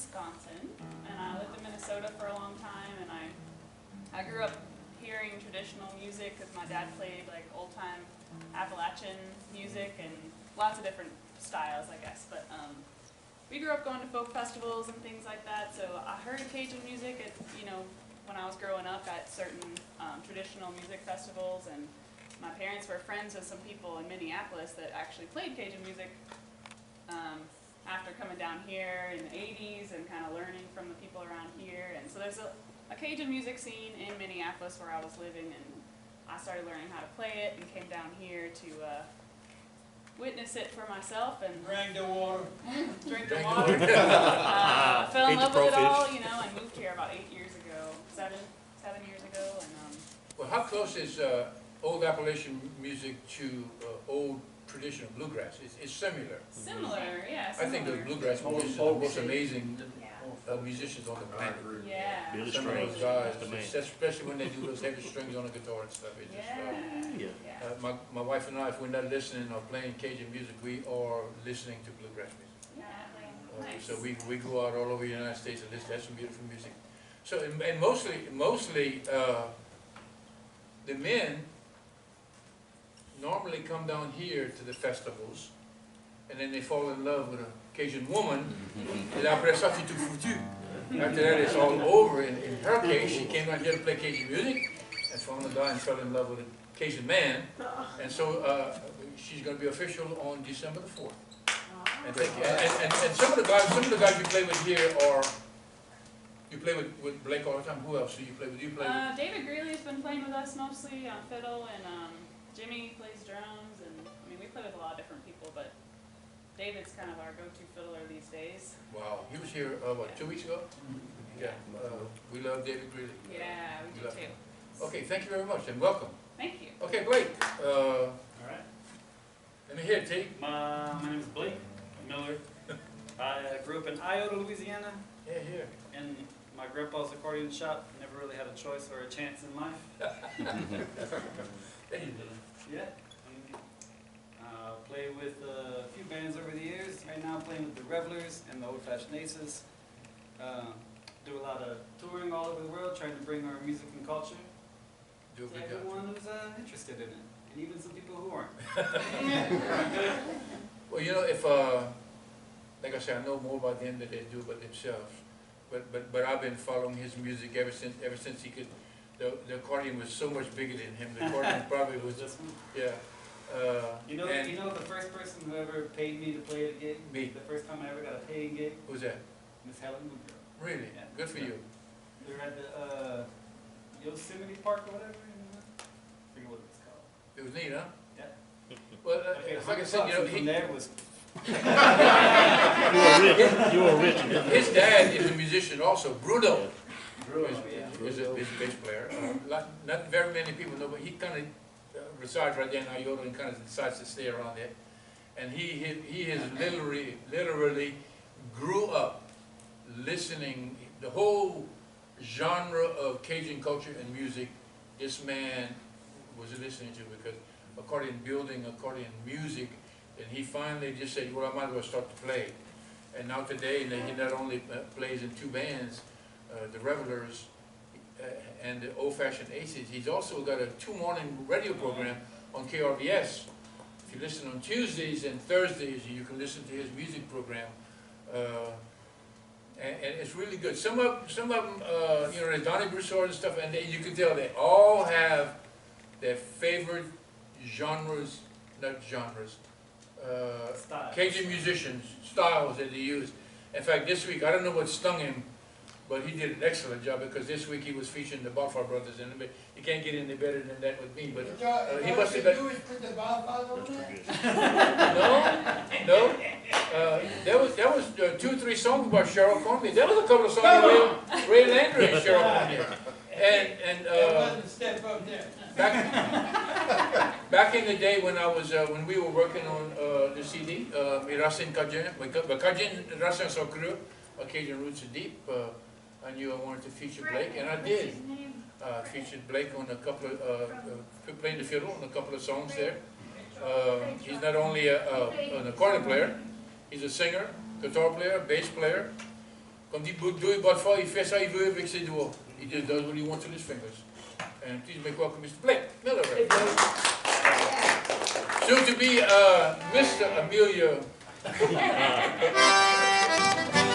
Wisconsin, and I lived in Minnesota for a long time, and I grew up hearing traditional music because my dad played like old-time Appalachian music and lots of different styles, I guess. But we grew up going to folk festivals and things like that, so I heard Cajun music at, when I was growing up at certain traditional music festivals, and my parents were friends with some people in Minneapolis that actually played Cajun music after coming down here in the 80s and kind of learning from the people around here. And so there's a Cajun music scene in Minneapolis where I was living, and I started learning how to play it and came down here to witness it for myself and drink the water. Drink the water. I fell in love with it all, and moved here about 8 years ago, seven years ago. And well, how close is old Appalachian music to old traditional bluegrass? It's similar. Similar, yeah. I think the bluegrass musicians are the most amazing musicians on the planet. Yeah. Some of those guys, especially when they do those heavy strings on the guitar and stuff. It just, my wife and I, if we're not listening or playing Cajun music, we are listening to bluegrass music. Yeah. Nice. So we go out all over the United States and listen to some beautiful music. So and mostly the men normally come down here to the festivals, and then they fall in love with a Cajun woman, et après ça c'est tout foutu. After that it's all over. In her case, she came down here to play Cajun music, and found a guy and fell in love with a Cajun man, and so she's going to be official on December the 4th. And some of the guys you play with here are, you play with Blake all the time. Who else do you play with? David Greeley's been playing with us mostly on fiddle, and Jimmy plays drums, and we play with a lot of different people, but David's kind of our go-to fiddler these days. Wow, he was here, 2 weeks ago? Yeah, we love David Greeley. Yeah, we do too. Okay, thank you very much, and welcome. Thank you. Okay, Blake. All right. Let me hear it, T. My name is Blake Miller. I grew up in Iota, Louisiana. Yeah, here. In my grandpa's accordion shop. Never really had a choice or a chance in life. Yeah. Played with a few bands over the years. Right now I'm playing with the Revelers and the Old Fashioned Aces. Do a lot of touring all over the world, trying to bring our music and culture to everyone who's interested in it, and even some people who aren't. Well, if, like I said, I know more about them than they do about themselves. But I've been following his music ever since he could. The accordion was so much bigger than him. The accordion probably was just, yeah. You know the first person who ever paid me to play at a gig? Me. The first time I ever got a paying gig? Who's that? Miss Helen Woodrow. Really? Yeah. Good for you. We were at the Yosemite Park or whatever. I forget what it's called. It was neat, huh? Yeah. Well, like I said, from there was. You were rich. His dad is a musician also. Bruno is a bass player. Not very many people know, but he kind of resides right there in Iota and kind of decides to stay around there. And he has literally grew up listening the whole genre of Cajun culture and music. This man was listening to, because accordion building, accordion music, and he finally just said, well, I might as well start to play. And now today, he not only plays in two bands, the Revelers and the Old Fashioned Aces, he's also got a 2-morning radio program on KRVS. If you listen on Tuesdays and Thursdays, you can listen to his music program. And it's really good. Some of them, the Donnie Broussard and stuff, and you can tell they all have their favorite genres, not genres, Cajun musicians, styles that they use. In fact, this week, I don't know what stung him, but he did an excellent job, because this week he was featuring the Balfour brothers, and you can't get any better than that with me. But he must have got. No. There was 2 or 3 songs about Cheryl Conley. There was a couple of songs with Ray Landry and Cheryl Conley. Back in the day when we were working on the CD, Racine Racine sont creux, Cajun Roots are Deep. I knew I wanted to feature Blake, and I did. Featured Blake on a couple of playing the fiddle on a couple of songs there. He's not only an accordion player, he's a singer, guitar player, bass player, Want die doe je wat voor je vis hij wil, ik zeg door. He just does what he wants with his fingers. And please make welcome Mr. Blake Miller. Soon to be Mr. Amelia.